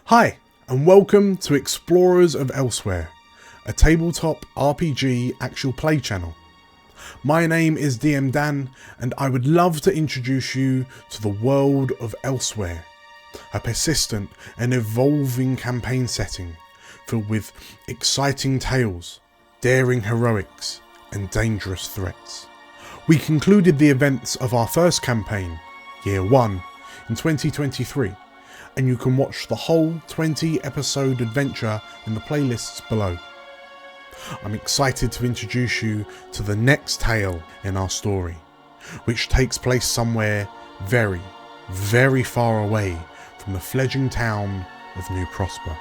Hi, and welcome to Explorers of Elsewhere, a tabletop RPG actual play channel. My name is DM Dan, and I would love to introduce you to the world of Elsewhere, a persistent and evolving campaign setting filled with exciting tales, daring heroics, and dangerous threats. We concluded the events of our first campaign, Year 1, in 2023, and you can watch the whole 20-episode adventure in the playlists below. I'm excited to introduce you to the next tale in our story, which takes place somewhere very, very far away from the fledgling town of New Prosper.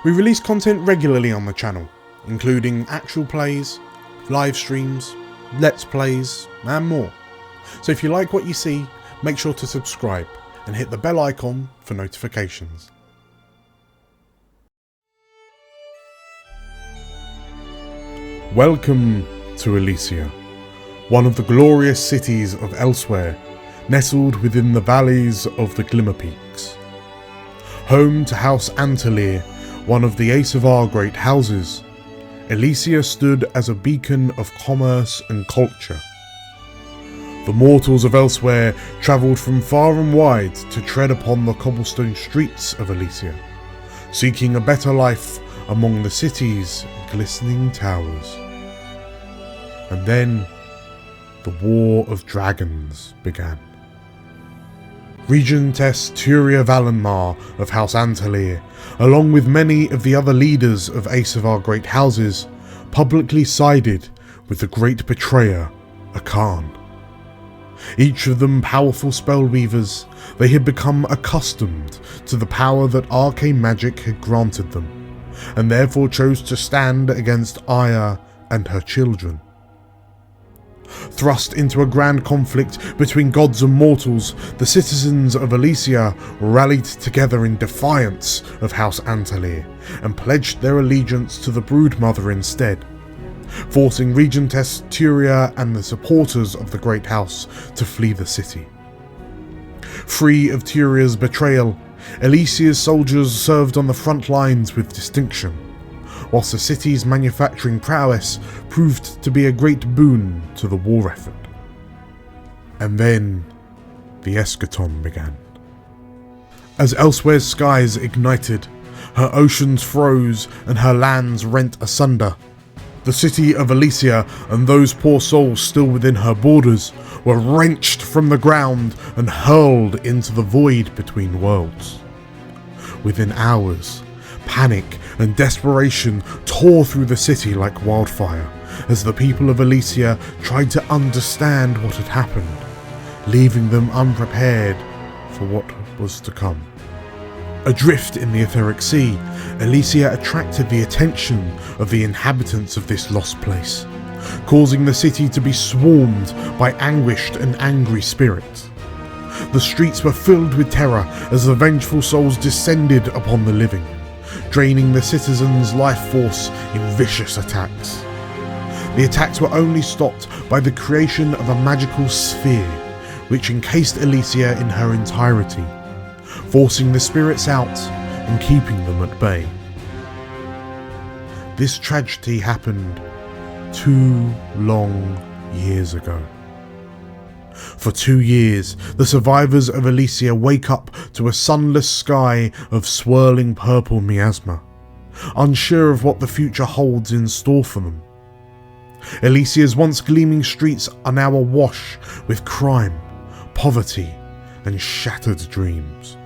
We release content regularly on the channel, including actual plays, live streams, let's plays, and more. So if you like what you see, make sure to subscribe and hit the bell icon for notifications. Welcome to Elysia, one of the glorious cities of Elsewhere, nestled within the valleys of the Glimmer Peaks. Home to House Antelier, one of the Asavar great houses, Elysia stood as a beacon of commerce and culture. The mortals of Elsewhere travelled from far and wide to tread upon the cobblestone streets of Elysia, seeking a better life among the city's glistening towers. And then, the War of Dragons began. Regentess Turia Valenmar of House Antelier, along with many of the other leaders of Asavar great houses, publicly sided with the great betrayer, Akan. Each of them powerful spellweavers, they had become accustomed to the power that arcane magic had granted them, and therefore chose to stand against Aya and her children. Thrust into a grand conflict between gods and mortals, the citizens of Elysia rallied together in defiance of House Antelier and pledged their allegiance to the Broodmother instead, forcing Regentess Turia and the supporters of the Great House to flee the city. Free of Turia's betrayal, Elysia's soldiers served on the front lines with distinction, whilst the city's manufacturing prowess proved to be a great boon to the war effort. And then, the eschaton began. As Elsewhere's skies ignited, her oceans froze and her lands rent asunder, the city of Elysia and those poor souls still within her borders were wrenched from the ground and hurled into the void between worlds. Within hours, panic and desperation tore through the city like wildfire as the people of Elysia tried to understand what had happened, leaving them unprepared for what was to come. Adrift in the etheric sea, Elysia attracted the attention of the inhabitants of this lost place, causing the city to be swarmed by anguished and angry spirits. The streets were filled with terror as the vengeful souls descended upon the living, draining the citizens' life force in vicious attacks. The attacks were only stopped by the creation of a magical sphere, which encased Elysia in her entirety, forcing the spirits out and keeping them at bay. This tragedy happened 2 long years ago. For 2 years, the survivors of Elysia wake up to a sunless sky of swirling purple miasma, unsure of what the future holds in store for them. Elysia's once gleaming streets are now awash with crime, poverty, and shattered dreams.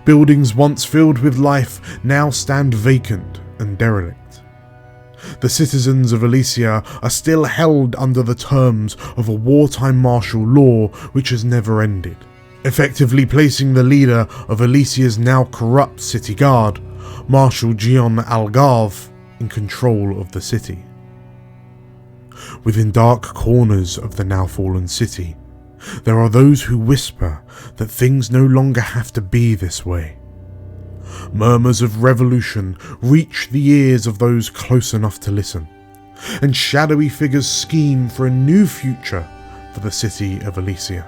Buildings once filled with life now stand vacant and derelict. The citizens of Elysia are still held under the terms of a wartime martial law which has never ended, effectively placing the leader of Elysia's now corrupt city guard, Marshal Gion Algarve, in control of the city. Within dark corners of the now fallen city, there are those who whisper that things no longer have to be this way. Murmurs of revolution reach the ears of those close enough to listen, and shadowy figures scheme for a new future for the city of Elysia.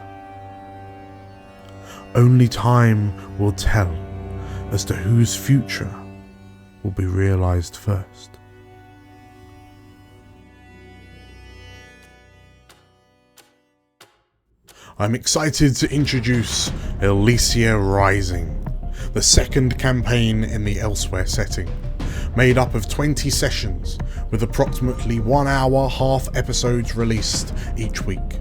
Only time will tell as to whose future will be realised first. I'm excited to introduce Elysia Rising, the second campaign in the Elsewhere setting, made up of 20 sessions with approximately 1 hour half episodes released each week.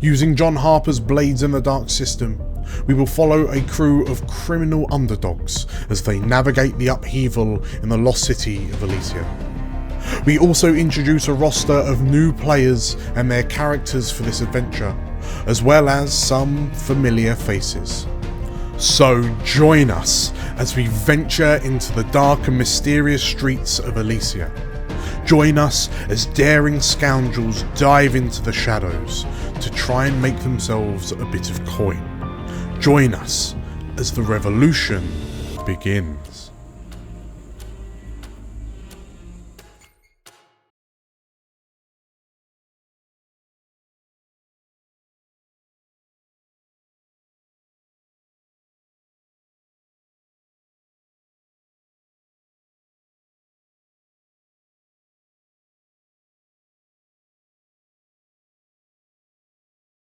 Using John Harper's Blades in the Dark system, we will follow a crew of criminal underdogs as they navigate the upheaval in the lost city of Elysia. We also introduce a roster of new players and their characters for this adventure, as well as some familiar faces. So join us as we venture into the dark and mysterious streets of Elysia. Join us as daring scoundrels dive into the shadows to try and make themselves a bit of coin. Join us as the revolution begins.